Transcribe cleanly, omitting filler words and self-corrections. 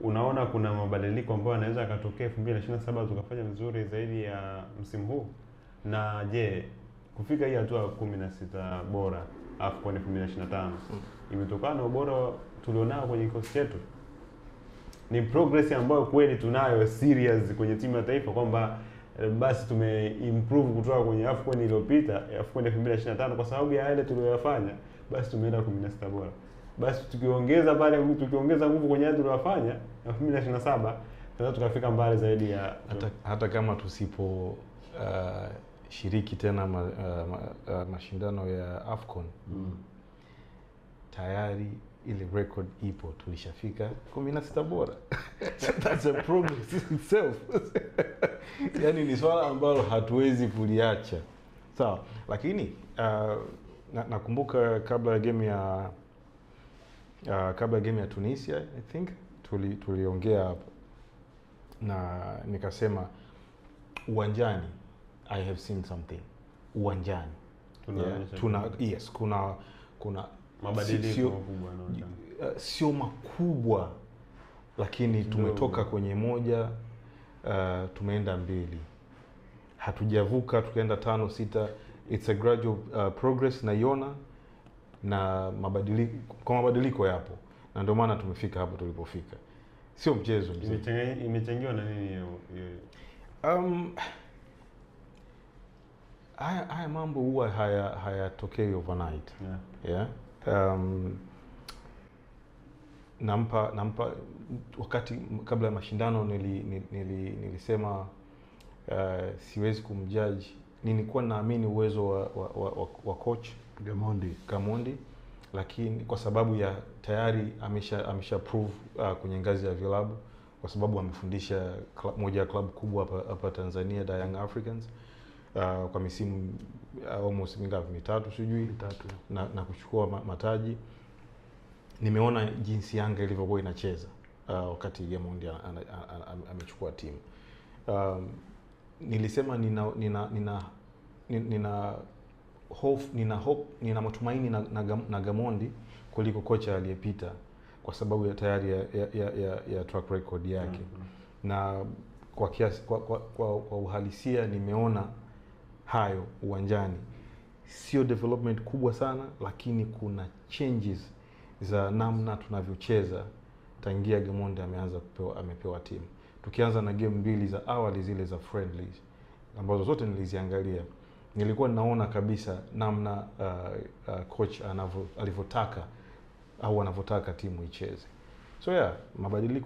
unaona kuna mabadiliko ambayo yanaweza yakatokea 2027 tukafanya vizuri zaidi ya msimu huu? Na je, kufika hii hatua 16 bora AFCON 2025 imetokana na ubora tulionao kwenye kikosi chetu? Ni progress ambayo kweli tunayo serious kwenye timu ya taifa kwamba basi tumeimprove kutoka kwenye AFCON iliyopita, AFCON 2025 kwa sababu ya yale tuliyofanya, basi tumeenda 16 bora. Basi tukiongeza nguvu kwenye yale tuliyofanya 2027 tunaweza tukafika mbali zaidi ya hata kama tusipo shiriki tena mashindano ya AFCON. Tayari ile record ipo, tulishafika 16 bora. So that's a progress itself. Yani ni swala ambalo hatuwezi kuliacha. Sawa, lakini nakumbuka kabla ya game ya Tunisia, I think tuliongea hapo na nikasema uwanjani I have seen something. Uwanjani kuna mabadiliko makubwa yanaonekana. Sio makubwa, lakini tumetoka kwenye moja tumeenda mbili. Hatujavuka tukaenda 5 6. It's a gradual progress naiona, na mabadiliko yapo, na ndio maana tumefika hapo tulipofika. Sio mchezo mzee. Imechangiwa na nini hiyo? Haya mambo huwa hayatokei overnight. Yeah. Nampa wakati kabla ya mashindano nilisema siwezi kumjudge. Nilikuwa naamini uwezo wa coach Gamondi, lakini kwa sababu ya tayari amesha prove kwenye ngazi ya vilabu, kwa sababu amefundisha moja ya klabu kubwa hapa Tanzania, The Young Africans, kwa misimu almost mitatu sijui na kuchukua mataji. Nimeona jinsi Yanga ilivyokuwa inacheza wakati Gamondi amechukua timu. Nilisema nina matumaini na Gamondi kuliko kocha aliyepita, kwa sababu ya tayari ya track record yake. Na kwa kiasi kwa uhalisia nimeona hayo uwanjani. Sio development kubwa sana, lakini kuna changes za namna tunavyocheza tangia Gamondi amepewa timu. Tukianza na game 2 za awali zile za friendlies ambazo zote niliziangalia, nilikuwa ninaona kabisa namna coach alivyotaka timu icheze. So yeah, mabadiliko